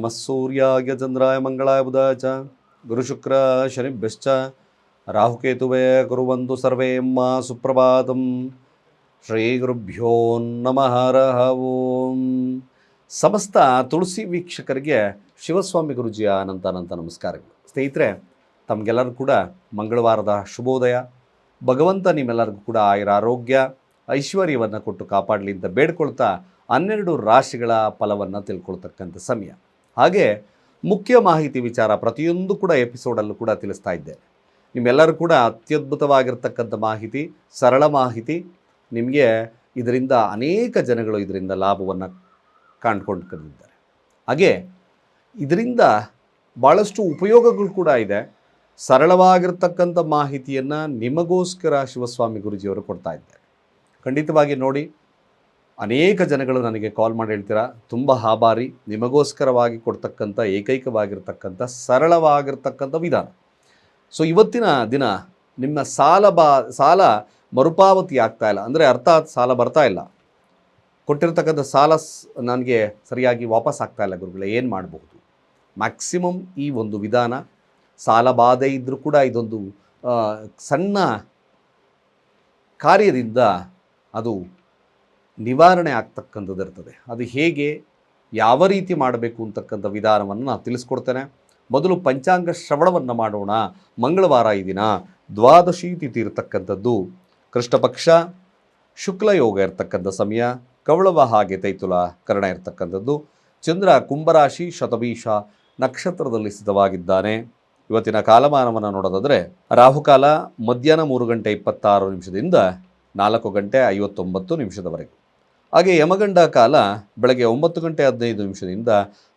ನಮಃ ಸೂರ್ಯಾಯ ಚಂದ್ರಾಯ ಮಂಗಳಾಯ ಬುಧಾಯ ಚ ಗುರುಶುಕ್ರ ಶನಿಭ್ಯಶ್ಚ ರಾಹುಕೇತುವೇ ಕುರುವಂತು ಸರ್ವೇ ಮಾ ಸುಪ್ರಭಾತಂ. ಶ್ರೀ ಗುರುಭ್ಯೋ ನಮಃ ಹರಃ ಓಂ. ಸಮಸ್ತ ತುಳಸಿ ವೀಕ್ಷಕರಿಗೆ ಶಿವಸ್ವಾಮಿ ಗುರುಜಿಯ ಅನಂತ ನಮಸ್ಕಾರಗಳು. ಸ್ನೇಹಿತರೆ, ತಮಗೆಲ್ಲರೂ ಕೂಡ ಮಂಗಳವಾರದ ಶುಭೋದಯ. ಭಗವಂತ ನಿಮ್ಮೆಲ್ಲರಿಗೂ ಕೂಡ ಆರೋಗ್ಯ ಐಶ್ವರ್ಯವನ್ನು ಕೊಟ್ಟು ಕಾಪಾಡಲಿ ಅಂತ ಬೇಡ್ಕೊಳ್ತಾ 12 ರಾಶಿಗಳ ಫಲವನ್ನು ತಿಳ್ಕೊಳ್ತಕ್ಕಂಥ ಸಮಯ. ಹಾಗೆ ಮುಖ್ಯ ಮಾಹಿತಿ ವಿಚಾರ ಪ್ರತಿಯೊಂದು ಕೂಡ ಎಪಿಸೋಡಲ್ಲೂ ಕೂಡ ತಿಳಿಸ್ತಾ ಇದ್ದೇನೆ. ನಿಮ್ಮೆಲ್ಲರೂ ಕೂಡ ಅತ್ಯದ್ಭುತವಾಗಿರ್ತಕ್ಕಂಥ ಮಾಹಿತಿ, ಸರಳ ಮಾಹಿತಿ. ನಿಮಗೆ ಇದರಿಂದ ಅನೇಕ ಜನಗಳು ಇದರಿಂದ ಲಾಭವನ್ನು ಕಂಡುಕೊಂಡಿದ್ದಾರೆ. ಹಾಗೆ ಇದರಿಂದ ಭಾಳಷ್ಟು ಉಪಯೋಗಗಳು ಕೂಡ ಇದೆ. ಸರಳವಾಗಿರ್ತಕ್ಕಂಥ ಮಾಹಿತಿಯನ್ನು ನಿಮಗೋಸ್ಕರ ಶಿವಸ್ವಾಮಿ ಗುರುಜಿಯವರು ಕೊಡ್ತಾ ಇದ್ದಾರೆ. ಖಂಡಿತವಾಗಿ ನೋಡಿ. ಅನೇಕ ಜನಗಳು ನನಗೆ ಕಾಲ್ ಮಾಡಿ ಹೇಳ್ತೀರಾ, ತುಂಬ ಆಭಾರಿ, ನಿಮಗೋಸ್ಕರವಾಗಿ ಕೊಡ್ತಕ್ಕಂಥ ಏಕೈಕವಾಗಿರ್ತಕ್ಕಂಥ ಸರಳವಾಗಿರ್ತಕ್ಕಂಥ ವಿಧಾನ. ಸೊ ಇವತ್ತಿನ ದಿನ ನಿಮ್ಮ ಸಾಲ ಮರುಪಾವತಿ ಆಗ್ತಾ ಇಲ್ಲ, ಅಂದರೆ ಅರ್ಥಾತ್ ಸಾಲ ಬರ್ತಾ ಇಲ್ಲ, ಕೊಟ್ಟಿರ್ತಕ್ಕಂಥ ಸಾಲ ನನಗೆ ಸರಿಯಾಗಿ ವಾಪಸ್ ಆಗ್ತಾ ಇಲ್ಲ ಗುರುಗಳೇ, ಏನು ಮಾಡಬಹುದು? ಮ್ಯಾಕ್ಸಿಮಮ್ ಈ ಒಂದು ವಿಧಾನ, ಸಾಲ ಬಾಧೆ ಇದ್ದರೂ ಕೂಡ ಇದೊಂದು ಸಣ್ಣ ಕಾರ್ಯದಿಂದ ಅದು ನಿವಾರಣೆ ಆಗ್ತಕ್ಕಂಥದ್ದು ಇರ್ತದೆ. ಅದು ಹೇಗೆ, ಯಾವ ರೀತಿ ಮಾಡಬೇಕು ಅಂತಕ್ಕಂಥ ವಿಧಾನವನ್ನು ನಾನು ತಿಳಿಸ್ಕೊಡ್ತೇನೆ. ಮೊದಲು ಪಂಚಾಂಗ ಶ್ರವಣವನ್ನು ಮಾಡೋಣ. ಮಂಗಳವಾರ ಈ ದಿನ ದ್ವಾದಶಿ ತಿಥಿ ಇರತಕ್ಕಂಥದ್ದು, ಕೃಷ್ಣಪಕ್ಷ ಶುಕ್ಲಯೋಗ ಇರತಕ್ಕಂಥ ಸಮಯ, ಕವಳವ ಹಾಗೆ ತೈತುಲ ಕರ್ಣ ಇರತಕ್ಕಂಥದ್ದು. ಚಂದ್ರ ಕುಂಭರಾಶಿ ಶತಭೀಷ ನಕ್ಷತ್ರದಲ್ಲಿ ಸ್ಥಿತವಾಗಿದ್ದಾನೆ. ಇವತ್ತಿನ ಕಾಲಮಾನವನ್ನು ನೋಡೋದಾದರೆ ರಾಹುಕಾಲ ಮಧ್ಯಾಹ್ನ 3:26 4 ಗಂಟೆ 59 ಹಾಗೆ ಯಮಗಂಡ ಕಾಲ ಬೆಳಗ್ಗೆ 9:15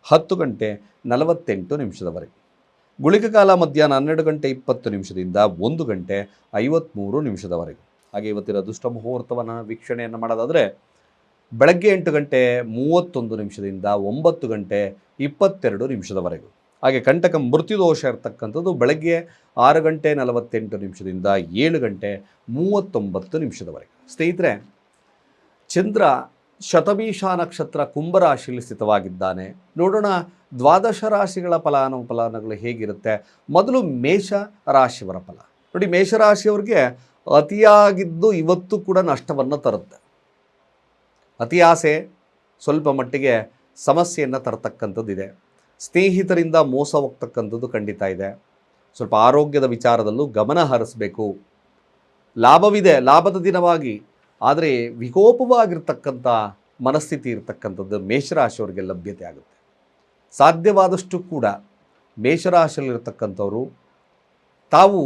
10 ಗಂಟೆ 48 ಗುಳಿಕ ಕಾಲ ಮಧ್ಯಾಹ್ನ 12:20 1 ಗಂಟೆ 53 ಹಾಗೆ ಇವತ್ತಿನ ದುಷ್ಟ ಮುಹೂರ್ತವನ್ನು ವೀಕ್ಷಣೆಯನ್ನು ಮಾಡೋದಾದರೆ ಬೆಳಗ್ಗೆ 8:31 9 ಗಂಟೆ 22 ಹಾಗೆ ಕಂಟಕ ಮೃತ್ಯುದೋಷ ಇರತಕ್ಕಂಥದ್ದು ಬೆಳಗ್ಗೆ 6:48 7 ಗಂಟೆ 39 ಸ್ನೇಹಿತರೆ, ಚಂದ್ರ ಶತಭೀಷ ನಕ್ಷತ್ರ ಕುಂಭರಾಶಿಯಲ್ಲಿ ಸ್ಥಿತವಾಗಿದ್ದಾನೆ. ನೋಡೋಣ ದ್ವಾದಶ ರಾಶಿಗಳ ಫಲಾನುಫಲಗಳು ಹೇಗಿರುತ್ತೆ. ಮೊದಲು ಮೇಷ ರಾಶಿಯವರ ಫಲ ನೋಡಿ. ಮೇಷರಾಶಿಯವರಿಗೆ ಅತಿಯಾಗಿದ್ದು ಇವತ್ತು ಕೂಡ ನಷ್ಟವನ್ನು ತರುತ್ತೆ. ಅತಿ ಆಸೆ ಸ್ವಲ್ಪ ಮಟ್ಟಿಗೆ ಸಮಸ್ಯೆಯನ್ನು ತರತಕ್ಕಂಥದ್ದಿದೆ. ಸ್ನೇಹಿತರಿಂದ ಮೋಸ ಹೋಗ್ತಕ್ಕಂಥದ್ದು ಖಂಡಿತ ಇದೆ. ಸ್ವಲ್ಪ ಆರೋಗ್ಯದ ವಿಚಾರದಲ್ಲೂ ಗಮನ ಹರಿಸಬೇಕು. ಲಾಭವಿದೆ, ಲಾಭದ ದಿನವಾಗಿ, ಆದರೆ ವಿಕೋಪವಾಗಿರ್ತಕ್ಕಂಥ ಮನಸ್ಥಿತಿ ಇರತಕ್ಕಂಥದ್ದು ಮೇಷರಾಶಿಯವರಿಗೆ ಲಭ್ಯತೆ ಆಗುತ್ತೆ. ಸಾಧ್ಯವಾದಷ್ಟು ಕೂಡ ಮೇಷರಾಶಿಯಲ್ಲಿರ್ತಕ್ಕಂಥವರು ತಾವು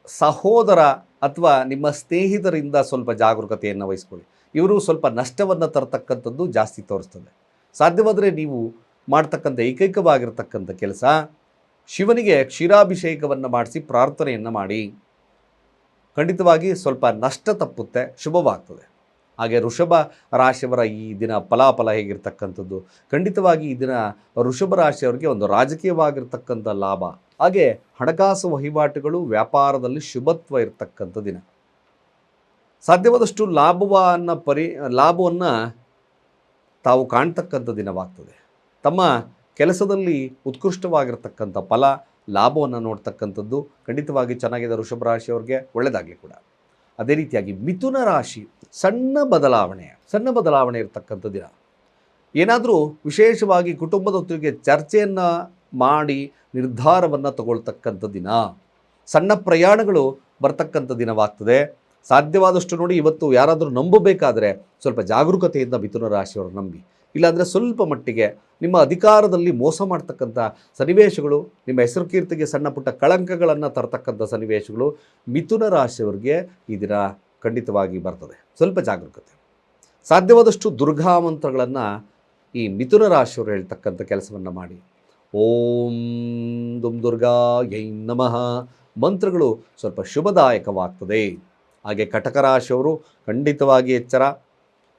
ಸಹೋದರ ಅಥವಾ ನಿಮ್ಮ ಸ್ನೇಹಿತರಿಂದ ಸ್ವಲ್ಪ ಜಾಗರೂಕತೆಯನ್ನು ವಹಿಸ್ಕೊಳ್ಳಿ. ಇವರು ಸ್ವಲ್ಪ ನಷ್ಟವನ್ನು ತರತಕ್ಕಂಥದ್ದು ಜಾಸ್ತಿ ತೋರಿಸ್ತದೆ. ಸಾಧ್ಯವಾದರೆ ನೀವು ಮಾಡ್ತಕ್ಕಂಥ ಏಕೈಕವಾಗಿರ್ತಕ್ಕಂಥ ಕೆಲಸ, ಶಿವನಿಗೆ ಕ್ಷೀರಾಭಿಷೇಕವನ್ನು ಮಾಡಿಸಿ ಪ್ರಾರ್ಥನೆಯನ್ನು ಮಾಡಿ. ಖಂಡಿತವಾಗಿ ಸ್ವಲ್ಪ ನಷ್ಟ ತಪ್ಪುತ್ತೆ, ಶುಭವಾಗ್ತದೆ. ಹಾಗೆ ವೃಷಭ ರಾಶಿಯವರ ಈ ದಿನ ಫಲಾಫಲ ಹೇಗಿರ್ತಕ್ಕಂಥದ್ದು, ಖಂಡಿತವಾಗಿ ಈ ದಿನ ವೃಷಭ ರಾಶಿಯವರಿಗೆ ಒಂದು ರಾಜಕೀಯವಾಗಿರ್ತಕ್ಕಂಥ ಲಾಭ, ಹಾಗೆ ಹಣಕಾಸು ವಹಿವಾಟುಗಳು ವ್ಯಾಪಾರದಲ್ಲಿ ಶುಭತ್ವ ಇರತಕ್ಕಂಥ ದಿನ. ಸಾಧ್ಯವಾದಷ್ಟು ಲಾಭವನ್ನು ತಾವು ಕಾಣ್ತಕ್ಕಂಥ ದಿನವಾಗ್ತದೆ. ತಮ್ಮ ಕೆಲಸದಲ್ಲಿ ಉತ್ಕೃಷ್ಟವಾಗಿರ್ತಕ್ಕಂಥ ಫಲ, ಲಾಭವನ್ನು ನೋಡ್ತಕ್ಕಂಥದ್ದು ಖಂಡಿತವಾಗಿ ಚೆನ್ನಾಗಿದೆ ವೃಷಭ ರಾಶಿಯವ್ರಿಗೆ, ಒಳ್ಳೆಯದಾಗಲಿ ಕೂಡ. ಅದೇ ರೀತಿಯಾಗಿ ಮಿಥುನ ರಾಶಿ ಸಣ್ಣ ಬದಲಾವಣೆ ಇರತಕ್ಕಂಥ ದಿನ. ಏನಾದರೂ ವಿಶೇಷವಾಗಿ ಕುಟುಂಬದೊತ್ತಿಗೆ ಚರ್ಚೆಯನ್ನು ಮಾಡಿ ನಿರ್ಧಾರವನ್ನು ತಗೊಳ್ತಕ್ಕಂಥ ದಿನ. ಸಣ್ಣ ಪ್ರಯಾಣಗಳು ಬರ್ತಕ್ಕಂಥ ದಿನವಾಗ್ತದೆ. ಸಾಧ್ಯವಾದಷ್ಟು ನೋಡಿ, ಇವತ್ತು ಯಾರಾದರೂ ನಂಬಬೇಕಾದ್ರೆ ಸ್ವಲ್ಪ ಜಾಗರೂಕತೆಯಿಂದ ಮಿಥುನ ರಾಶಿಯವರು ನಂಬಿ. ಇಲ್ಲಾಂದರೆ ಸ್ವಲ್ಪ ಮಟ್ಟಿಗೆ ನಿಮ್ಮ ಅಧಿಕಾರದಲ್ಲಿ ಮೋಸ ಮಾಡ್ತಕ್ಕಂಥ ಸನ್ನಿವೇಶಗಳು, ನಿಮ್ಮ ಹೆಸರು ಕೀರ್ತಿಗೆ ಸಣ್ಣ ಪುಟ್ಟ ಕಳಂಕಗಳನ್ನು ತರತಕ್ಕಂಥ ಸನ್ನಿವೇಶಗಳು ಮಿಥುನ ರಾಶಿಯವರಿಗೆ ಈ ದಿನ ಖಂಡಿತವಾಗಿ ಬರ್ತದೆ. ಸ್ವಲ್ಪ ಜಾಗರೂಕತೆ. ಸಾಧ್ಯವಾದಷ್ಟು ದುರ್ಗಾ ಮಂತ್ರಗಳನ್ನು ಈ ಮಿಥುನ ರಾಶಿಯವರು ಹೇಳ್ತಕ್ಕಂಥ ಕೆಲಸವನ್ನು ಮಾಡಿ. ಓಂ ದುಂ ದುರ್ಗಾ ಯೈ ನಮಃ ಮಂತ್ರಗಳು ಸ್ವಲ್ಪ ಶುಭದಾಯಕವಾಗ್ತದೆ. ಹಾಗೆ ಕಟಕ ರಾಶಿಯವರು ಖಂಡಿತವಾಗಿ ಎಚ್ಚರ.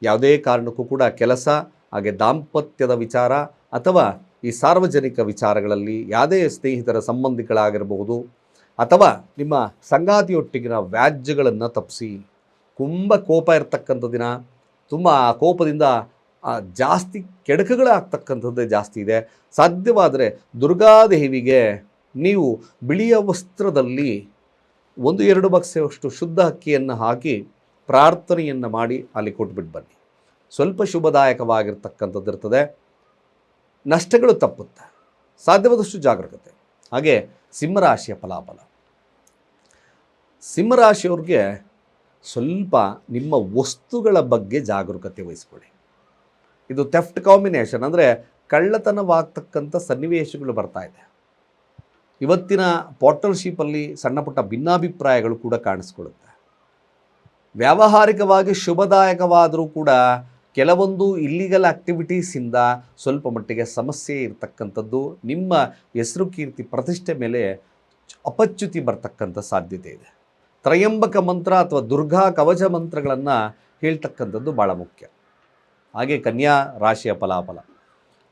ಯಾವುದೇ ಕಾರಣಕ್ಕೂ ಕೂಡ ಕೆಲಸ, ಹಾಗೆ ದಾಂಪತ್ಯದ ವಿಚಾರ ಅಥವಾ ಈ ಸಾರ್ವಜನಿಕ ವಿಚಾರಗಳಲ್ಲಿ ಯಾವುದೇ ಸ್ನೇಹಿತರ ಸಂಬಂಧಿಗಳಾಗಿರಬಹುದು ಅಥವಾ ನಿಮ್ಮ ಸಂಗಾತಿಯೊಟ್ಟಿಗಿನ ವ್ಯಾಜ್ಯಗಳನ್ನು ತಪ್ಪಿಸಿ. ತುಂಬ ಕೋಪ ಇರತಕ್ಕಂಥ ದಿನ. ತುಂಬ ಕೋಪದಿಂದ ಜಾಸ್ತಿ ಕೆಡಕುಗಳಾಗ್ತಕ್ಕಂಥದ್ದೇ ಜಾಸ್ತಿ ಇದೆ. ಸಾಧ್ಯವಾದರೆ ದುರ್ಗಾದೇವಿಗೆ ನೀವು ಬಿಳಿಯ ವಸ್ತ್ರದಲ್ಲಿ 1-2 ಬಕ್ಸೆಯಷ್ಟು ಶುದ್ಧ ಅಕ್ಕಿಯನ್ನು ಹಾಕಿ ಪ್ರಾರ್ಥನೆಯನ್ನು ಮಾಡಿ ಅಲ್ಲಿ ಕೊಟ್ಬಿಟ್ಟು ಬನ್ನಿ. ಸ್ವಲ್ಪ ಶುಭದಾಯಕವಾಗಿರ್ತಕ್ಕಂಥದ್ದು ಇರ್ತದೆ, ನಷ್ಟಗಳು ತಪ್ಪುತ್ತೆ. ಸಾಧ್ಯವಾದಷ್ಟು ಜಾಗರೂಕತೆ. ಹಾಗೆ ಸಿಂಹರಾಶಿಯ ಫಲಾಫಲ. ಸಿಂಹರಾಶಿಯವ್ರಿಗೆ ಸ್ವಲ್ಪ ನಿಮ್ಮ ವಸ್ತುಗಳ ಬಗ್ಗೆ ಜಾಗರೂಕತೆ ವಹಿಸ್ಕೊಳ್ಳಿ. ಇದು ಥೆಫ್ಟ್ ಕಾಂಬಿನೇಷನ್, ಅಂದರೆ ಕಳ್ಳತನವಾಗ್ತಕ್ಕಂಥ ಸನ್ನಿವೇಶಗಳು ಬರ್ತಾ ಇದೆ. ಇವತ್ತಿನ ಪಾರ್ಟ್ನರ್ಶಿಪ್ಪಲ್ಲಿ ಸಣ್ಣ ಪುಟ್ಟ ಭಿನ್ನಾಭಿಪ್ರಾಯಗಳು ಕೂಡ ಕಾಣಿಸ್ಕೊಳ್ಳುತ್ತೆ. ವ್ಯಾವಹಾರಿಕವಾಗಿ ಶುಭದಾಯಕವಾದರೂ ಕೂಡ ಕೆಲವೊಂದು ಇಲ್ಲಿಗಲ್ ಆ್ಯಕ್ಟಿವಿಟೀಸಿಂದ ಸ್ವಲ್ಪ ಮಟ್ಟಿಗೆ ಸಮಸ್ಯೆ ಇರತಕ್ಕಂಥದ್ದು, ನಿಮ್ಮ ಹೆಸರು ಕೀರ್ತಿ ಪ್ರತಿಷ್ಠೆ ಮೇಲೆ ಅಪಚ್ಯುತಿ ಬರ್ತಕ್ಕಂಥ ಸಾಧ್ಯತೆ ಇದೆ. ತ್ರಯಂಬಕ ಮಂತ್ರ ಅಥವಾ ದುರ್ಗಾ ಕವಚ ಮಂತ್ರಗಳನ್ನು ಹೇಳ್ತಕ್ಕಂಥದ್ದು ಭಾಳ ಮುಖ್ಯ. ಹಾಗೆ ಕನ್ಯಾ ರಾಶಿಯ ಫಲಾಫಲ.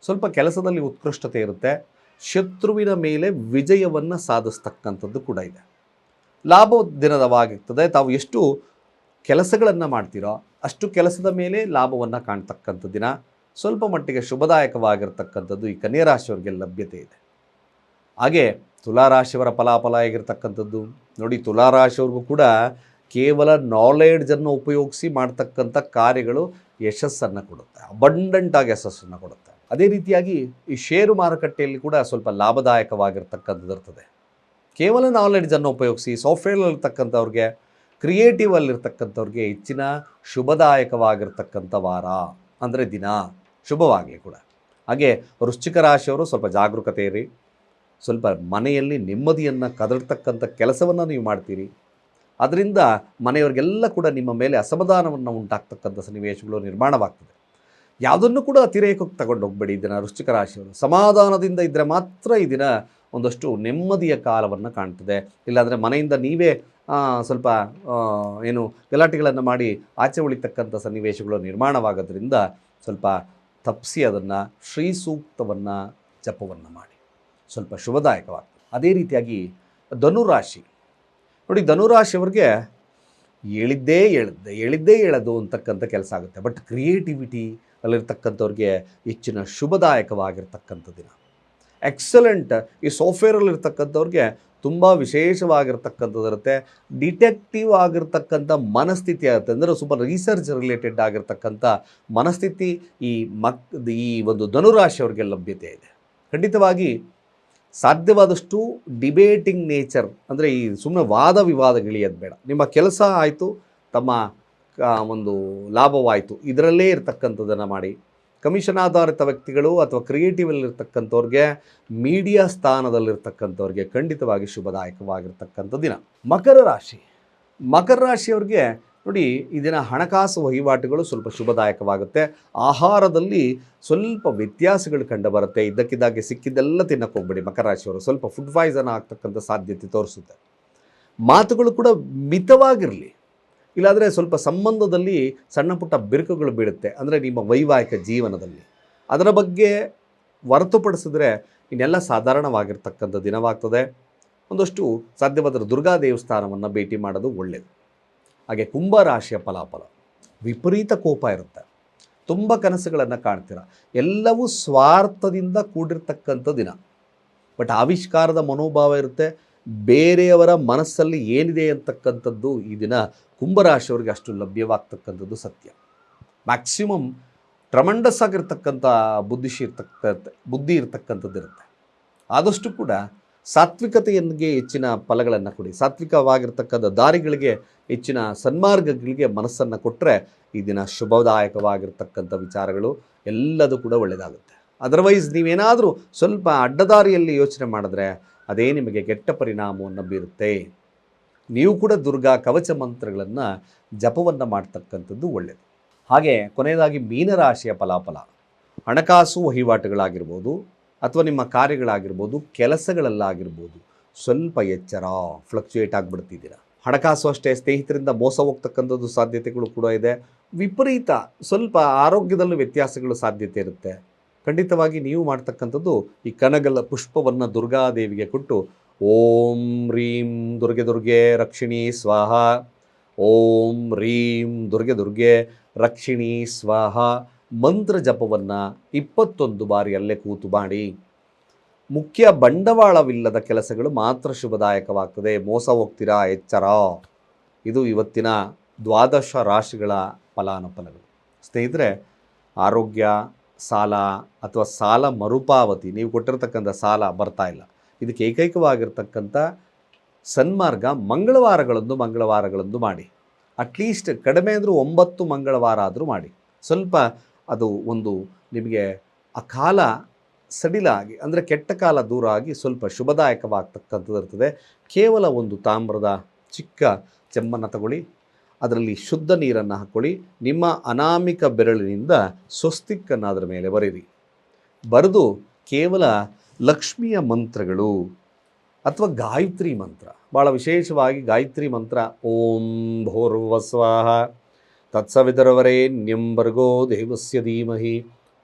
ಸ್ವಲ್ಪ ಕೆಲಸದಲ್ಲಿ ಉತ್ಕೃಷ್ಟತೆ ಇರುತ್ತೆ, ಶತ್ರುವಿನ ಮೇಲೆ ವಿಜಯವನ್ನು ಸಾಧಿಸ್ತಕ್ಕಂಥದ್ದು ಕೂಡ ಇದೆ. ಲಾಭ ದಿನದವಾಗಿರ್ತದೆ. ತಾವು ಎಷ್ಟು ಕೆಲಸಗಳನ್ನು ಮಾಡ್ತೀರೋ ಅಷ್ಟು ಕೆಲಸದ ಮೇಲೆ ಲಾಭವನ್ನು ಕಾಣ್ತಕ್ಕಂಥ ದಿನ. ಸ್ವಲ್ಪ ಮಟ್ಟಿಗೆ ಶುಭದಾಯಕವಾಗಿರ್ತಕ್ಕಂಥದ್ದು ಈ ಕನ್ಯಾ ರಾಶಿಯವರಿಗೆ ಲಭ್ಯತೆ ಇದೆ. ಹಾಗೆ ತುಲಾರಾಶಿಯವರ ಫಲಾಫಲ ಆಗಿರ್ತಕ್ಕಂಥದ್ದು ನೋಡಿ, ತುಲಾರಾಶಿಯವ್ರಿಗೂ ಕೂಡ ಕೇವಲ ನಾಲೆಡ್ಜನ್ನು ಉಪಯೋಗಿಸಿ ಮಾಡ್ತಕ್ಕಂಥ ಕಾರ್ಯಗಳು ಯಶಸ್ಸನ್ನು ಕೊಡುತ್ತೆ, ಅಬಂಡೆಂಟಾಗಿ ಯಶಸ್ಸನ್ನು ಕೊಡುತ್ತೆ. ಅದೇ ರೀತಿಯಾಗಿ ಈ ಷೇರು ಮಾರುಕಟ್ಟೆಯಲ್ಲಿ ಕೂಡ ಸ್ವಲ್ಪ ಲಾಭದಾಯಕವಾಗಿರ್ತಕ್ಕಂಥದ್ದು ಇರ್ತದೆ. ಕೇವಲ ನಾಲೆಡ್ಜನ್ನು ಉಪಯೋಗಿಸಿ ಸಾಫ್ಟ್ವೇರಲ್ಲಿರ್ತಕ್ಕಂಥವ್ರಿಗೆ, ಕ್ರಿಯೇಟಿವಲ್ಲಿರ್ತಕ್ಕಂಥವ್ರಿಗೆ ಹೆಚ್ಚಿನ ಶುಭದಾಯಕವಾಗಿರ್ತಕ್ಕಂಥ ವಾರ, ಅಂದರೆ ದಿನ ಶುಭವಾಗಲಿ ಕೂಡ. ಹಾಗೆ ವೃಶ್ಚಿಕ ರಾಶಿಯವರು ಸ್ವಲ್ಪ ಜಾಗರೂಕತೆ ಇರಿ. ಸ್ವಲ್ಪ ಮನೆಯಲ್ಲಿ ನೆಮ್ಮದಿಯನ್ನು ಕದಡ್ತಕ್ಕಂಥ ಕೆಲಸವನ್ನು ನೀವು ಮಾಡ್ತೀರಿ. ಅದರಿಂದ ಮನೆಯವರಿಗೆಲ್ಲ ಕೂಡ ನಿಮ್ಮ ಮೇಲೆ ಅಸಮಾಧಾನವನ್ನು ಉಂಟಾಗ್ತಕ್ಕಂಥ ಸನ್ನಿವೇಶಗಳು ನಿರ್ಮಾಣವಾಗ್ತದೆ. ಯಾವುದನ್ನು ಕೂಡ ಅತಿರೇಕಕ್ಕೆ ತಗೊಂಡು ಹೋಗಬೇಡಿ. ಈ ದಿನ ವೃಶ್ಚಿಕ ರಾಶಿಯವರು ಸಮಾಧಾನದಿಂದ ಇದ್ದರೆ ಮಾತ್ರ ಈ ದಿನ ಒಂದಷ್ಟು ನೆಮ್ಮದಿಯ ಕಾಲವನ್ನು ಕಾಣ್ತದೆ. ಇಲ್ಲಾಂದರೆ ಮನೆಯಿಂದ ನೀವೇ ಸ್ವಲ್ಪ ಗಲಾಟೆಗಳನ್ನು ಮಾಡಿ ಆಚೆ ಉಳಿತಕ್ಕಂಥ ಸನ್ನಿವೇಶಗಳು ನಿರ್ಮಾಣವಾಗೋದ್ರಿಂದ ಸ್ವಲ್ಪ ತಪ್ಪಿಸಿ ಅದನ್ನು ಶ್ರೀ ಸೂಕ್ತವನ್ನು ಜಪವನ್ನು ಮಾಡಿ, ಸ್ವಲ್ಪ ಶುಭದಾಯಕವಾಗ್ತದೆ. ಅದೇ ರೀತಿಯಾಗಿ ಧನುರಾಶಿ ನೋಡಿ, ಧನುರಾಶಿಯವ್ರಿಗೆ ಹೇಳಿದ್ದೇ ಹೇಳೋದು ಅಂತಕ್ಕಂಥ ಕೆಲಸ ಆಗುತ್ತೆ. ಬಟ್ ಕ್ರಿಯೇಟಿವಿಟಿ ಅಲ್ಲಿರ್ತಕ್ಕಂಥವ್ರಿಗೆ ಹೆಚ್ಚಿನ ಶುಭದಾಯಕವಾಗಿರ್ತಕ್ಕಂಥ ದಿನ. ಎಕ್ಸಲೆಂಟ್. ಈ ಸಾಫ್ಟ್ವೇರಲ್ಲಿರ್ತಕ್ಕಂಥವ್ರಿಗೆ ತುಂಬ ವಿಶೇಷವಾಗಿರ್ತಕ್ಕಂಥದ್ದು ಇರುತ್ತೆ. ಡಿಟೆಕ್ಟಿವ್ ಆಗಿರ್ತಕ್ಕಂಥ ಮನಸ್ಥಿತಿ ಆಗುತ್ತೆ, ಅಂದರೆ ಸ್ವಲ್ಪ ರಿಸರ್ಚ್ ರಿಲೇಟೆಡ್ ಆಗಿರ್ತಕ್ಕಂಥ ಮನಸ್ಥಿತಿ ಈ ಒಂದು ಧನುರಾಶಿಯವ್ರಿಗೆ ಲಭ್ಯತೆ ಇದೆ. ಖಂಡಿತವಾಗಿ ಸಾಧ್ಯವಾದಷ್ಟು ಡಿಬೇಟಿಂಗ್ ನೇಚರ್, ಅಂದರೆ ಈ ಸುಮ್ಮನೆ ವಾದ ವಿವಾದಗಳಿಯೋದು ಬೇಡ. ನಿಮ್ಮ ಕೆಲಸ ಆಯಿತು, ತಮ್ಮ ಒಂದು ಲಾಭವಾಯಿತು, ಇದರಲ್ಲೇ ಇರತಕ್ಕಂಥದ್ದನ್ನು ಮಾಡಿ. ಕಮಿಷನ್ ಆಧಾರಿತ ವ್ಯಕ್ತಿಗಳು ಅಥವಾ ಕ್ರಿಯೇಟಿವಲ್ಲಿರ್ತಕ್ಕಂಥವ್ರಿಗೆ, ಮೀಡಿಯಾ ಸ್ಥಾನದಲ್ಲಿರ್ತಕ್ಕಂಥವ್ರಿಗೆ ಖಂಡಿತವಾಗಿ ಶುಭದಾಯಕವಾಗಿರ್ತಕ್ಕಂಥ ದಿನ. ಮಕರ ರಾಶಿಯವ್ರಿಗೆ ನೋಡಿ, ಈ ದಿನ ಹಣಕಾಸು ವಹಿವಾಟುಗಳು ಸ್ವಲ್ಪ ಶುಭದಾಯಕವಾಗುತ್ತೆ. ಆಹಾರದಲ್ಲಿ ಸ್ವಲ್ಪ ವ್ಯತ್ಯಾಸಗಳು ಕಂಡು ಬರುತ್ತೆ. ಇದ್ದಕ್ಕಿದ್ದಾಗೆ ಸಿಕ್ಕಿದ್ದೆಲ್ಲ ತಿನ್ನಕ್ಕೆ ಹೋಗ್ಬೇಡಿ. ಮಕರ ರಾಶಿಯವರು ಸ್ವಲ್ಪ ಫುಡ್ ಪಾಯ್ಸನ್ ಆಗ್ತಕ್ಕಂಥ ಸಾಧ್ಯತೆ ತೋರಿಸುತ್ತೆ. ಮಾತುಗಳು ಕೂಡ ಮಿತವಾಗಿರಲಿ, ಇಲ್ಲಾಂದರೆ ಸ್ವಲ್ಪ ಸಂಬಂಧದಲ್ಲಿ ಸಣ್ಣ ಪುಟ್ಟ ಬಿರುಕುಗಳು ಬೀಳುತ್ತೆ, ಅಂದರೆ ನಿಮ್ಮ ವೈವಾಹಿಕ ಜೀವನದಲ್ಲಿ. ಅದರ ಬಗ್ಗೆ ಹೊರತುಪಡಿಸಿದ್ರೆ ಇನ್ನೆಲ್ಲ ಸಾಧಾರಣವಾಗಿರ್ತಕ್ಕಂಥ ದಿನವಾಗ್ತದೆ. ಒಂದಷ್ಟು ಸಾಧ್ಯವಾದರೆ ದುರ್ಗಾ ದೇವಸ್ಥಾನವನ್ನು ಭೇಟಿ ಮಾಡೋದು ಒಳ್ಳೆಯದು. ಹಾಗೆ ಕುಂಭರಾಶಿಯ ಫಲಾಫಲ. ವಿಪರೀತ ಕೋಪ ಇರುತ್ತೆ, ತುಂಬ ಕನಸುಗಳನ್ನು ಕಾಣ್ತೀರ, ಎಲ್ಲವೂ ಸ್ವಾರ್ಥದಿಂದ ಕೂಡಿರ್ತಕ್ಕಂಥ ದಿನ. ಬಟ್ ಆವಿಷ್ಕಾರದ ಮನೋಭಾವ ಇರುತ್ತೆ. ಬೇರೆಯವರ ಮನಸ್ಸಲ್ಲಿ ಏನಿದೆ ಅಂತಕ್ಕಂಥದ್ದು ಈ ದಿನ ಕುಂಭರಾಶಿಯವರಿಗೆ ಅಷ್ಟು ಲಭ್ಯವಾಗ್ತಕ್ಕಂಥದ್ದು ಸತ್ಯ. ಮ್ಯಾಕ್ಸಿಮಮ್ ಟ್ರಮಂಡಸ್ ಆಗಿರ್ತಕ್ಕಂಥ ಬುದ್ಧಿ ಇರ್ತಕ್ಕಂಥದ್ದು ಇರುತ್ತೆ. ಆದಷ್ಟು ಕೂಡ ಸಾತ್ವಿಕತೆಯನ್ಗೆ ಹೆಚ್ಚಿನ ಫಲಗಳನ್ನು ಕೊಡಿ. ಸಾತ್ವಿಕವಾಗಿರ್ತಕ್ಕಂಥ ದಾರಿಗಳಿಗೆ, ಹೆಚ್ಚಿನ ಸನ್ಮಾರ್ಗಗಳಿಗೆ ಮನಸ್ಸನ್ನು ಕೊಟ್ಟರೆ ಈ ದಿನ ಶುಭದಾಯಕವಾಗಿರ್ತಕ್ಕಂಥ ವಿಚಾರಗಳು ಎಲ್ಲದೂ ಕೂಡ ಒಳ್ಳೆಯದಾಗುತ್ತೆ. ಅದರ್ವೈಸ್ ನೀವೇನಾದರೂ ಸ್ವಲ್ಪ ಅಡ್ಡದಾರಿಯಲ್ಲಿ ಯೋಚನೆ ಮಾಡಿದ್ರೆ ಅದೇ ನಿಮಗೆ ಕೆಟ್ಟ ಪರಿಣಾಮವನ್ನು ಬೀರುತ್ತೆ. ನೀವು ಕೂಡ ದುರ್ಗಾ ಕವಚ ಮಂತ್ರಗಳನ್ನು ಜಪವನ್ನು ಮಾಡ್ತಕ್ಕಂಥದ್ದು ಒಳ್ಳೆಯದು. ಹಾಗೆ ಕೊನೆಯದಾಗಿ ಮೀನರಾಶಿಯ ಫಲಾಫಲ. ಹಣಕಾಸು ವಹಿವಾಟುಗಳಾಗಿರ್ಬೋದು ಅಥವಾ ನಿಮ್ಮ ಕಾರ್ಯಗಳಾಗಿರ್ಬೋದು, ಕೆಲಸಗಳಲ್ಲಾಗಿರ್ಬೋದು, ಸ್ವಲ್ಪ ಎಚ್ಚರ, ಫ್ಲಕ್ಚುಯೇಟ್ ಆಗಿಬಿಡ್ತಿದ್ದೀರಾ. ಹಣಕಾಸು ಅಷ್ಟೇ, ಸ್ನೇಹಿತರಿಂದ ಮೋಸ ಹೋಗ್ತಕ್ಕಂಥದ್ದು ಸಾಧ್ಯತೆಗಳು ಕೂಡ ಇದೆ. ವಿಪರೀತ ಸ್ವಲ್ಪ ಆರೋಗ್ಯದಲ್ಲೂ ವ್ಯತ್ಯಾಸಗಳು ಸಾಧ್ಯತೆ ಇರುತ್ತೆ. ಖಂಡಿತವಾಗಿ ನೀವು ಮಾಡ್ತಕ್ಕಂಥದ್ದು ಈ ಕನಗಲ ಪುಷ್ಪವನ್ನು ದುರ್ಗಾದೇವಿಗೆ ಕೊಟ್ಟು ಓಂ ರೀಂ ದುರ್ಗೆ ರಕ್ಷಿಣಿ ಸ್ವಾಹ, ಓಂ ರೀಂ ದುರ್ಗೆ ರಕ್ಷಿಣಿ ಸ್ವಾಹ ಮಂತ್ರ ಜಪವನ್ನು 21 ಬಾರಿ ಅಲ್ಲೇ ಕೂತು ಮಾಡಿ. ಮುಖ್ಯ ಬಂಡವಾಳವಿಲ್ಲದ ಕೆಲಸಗಳು ಮಾತ್ರ ಶುಭದಾಯಕವಾಗ್ತದೆ. ಮೋಸ ಹೋಗ್ತೀರಾ, ಎಚ್ಚರ. ಇದು ಇವತ್ತಿನ 12 ರಾಶಿಗಳ ಫಲಾನುಫಲಗಳು. ಸ್ನೇಹಿತರೆ, ಆರೋಗ್ಯ, ಸಾಲ ಅಥವಾ ಸಾಲ ಮರುಪಾವತಿ, ನೀವು ಕೊಟ್ಟಿರ್ತಕ್ಕಂಥ ಸಾಲ ಬರ್ತಾ ಇಲ್ಲ, ಇದಕ್ಕೆ ಏಕೈಕವಾಗಿರ್ತಕ್ಕಂಥ ಸನ್ಮಾರ್ಗ ಮಂಗಳವಾರಗಳಂದು ಮಾಡಿ. ಅಟ್ಲೀಸ್ಟ್ ಕಡಿಮೆ ಅಂದರೂ 9 ಮಂಗಳವಾರ ಆದರೂ ಮಾಡಿ. ಸ್ವಲ್ಪ ಅದು ಒಂದು ನಿಮಗೆ ಆ ಕಾಲ ಸಡಿಲಾಗಿ, ಅಂದರೆ ಕೆಟ್ಟ ಕಾಲ ದೂರ ಆಗಿ ಸ್ವಲ್ಪ ಶುಭದಾಯಕವಾಗ್ತಕ್ಕಂಥದ್ದು ಇರ್ತದೆ. ಕೇವಲ ಒಂದು ತಾಮ್ರದ ಚಿಕ್ಕ ಚೆಂಬನ್ನು ತಗೊಳ್ಳಿ, ಅದರಲ್ಲಿ ಶುದ್ಧ ನೀರನ್ನು ಹಾಕ್ಕೊಳ್ಳಿ. ನಿಮ್ಮ ಅನಾಮಿಕ ಬೆರಳಿನಿಂದ ಸ್ವಸ್ತಿಕ್ಕನ್ನು ಅದರ ಮೇಲೆ ಬರೀರಿ. ಬರೆದು ಕೇವಲ ಲಕ್ಷ್ಮಿಯ ಮಂತ್ರಗಳು ಅಥವಾ ಗಾಯತ್ರಿ ಮಂತ್ರ, ಭಾಳ ವಿಶೇಷವಾಗಿ ಗಾಯತ್ರಿ ಮಂತ್ರ, ಓಂ ಭೂರ್ವಸ್ವಾಹ ತತ್ಸವಿತರವರೇಣ್ಯಂ ಭರ್ಗೋ ದೇವಸ್ಯ ಧೀಮಹಿ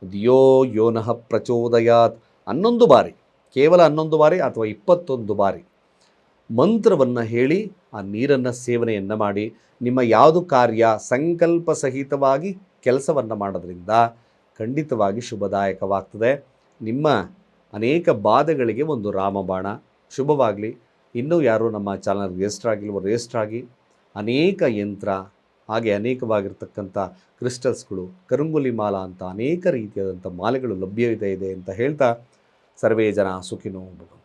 ಧಿಯೋ ಯೋ ನಃ ಪ್ರಚೋದಯಾತ್ 11 ಬಾರಿ, ಕೇವಲ 11 ಬಾರಿ ಅಥವಾ 21 ಬಾರಿ ಮಂತ್ರವನ್ನು ಹೇಳಿ ಆ ನೀರನ್ನು ಸೇವನೆಯನ್ನು ಮಾಡಿ. ನಿಮ್ಮ ಯಾವುದು ಕಾರ್ಯ ಸಂಕಲ್ಪ ಸಹಿತವಾಗಿ ಕೆಲಸವನ್ನು ಮಾಡೋದ್ರಿಂದ ಖಂಡಿತವಾಗಿ ಶುಭದಾಯಕವಾಗ್ತದೆ. ನಿಮ್ಮ ಅನೇಕ ಬಾಧೆಗಳಿಗೆ ಒಂದು ರಾಮಬಾಣ. ಶುಭವಾಗಲಿ. ಇನ್ನೂ ಯಾರು ನಮ್ಮ ಚಾನಲ್ ರಿಜಿಸ್ಟರ್ ಆಗಿಲ್ವೋ ರಿಜಿಸ್ಟರ್ ಆಗಿ. ಅನೇಕ ಯಂತ್ರ, ಹಾಗೆ ಅನೇಕವಾಗಿರ್ತಕ್ಕಂಥ ಕ್ರಿಸ್ಟಲ್ಸ್ಗಳು, ಕರುಂಗುಲಿ ಮಾಲಾ ಅಂತ ಅನೇಕ ರೀತಿಯಾದಂಥ ಮಾಲೆಗಳು ಲಭ್ಯವಿದೆ ಅಂತ ಹೇಳ್ತಾ, ಸರ್ವೇ ಜನ ಸುಖಿನೋ ಭವಂತು.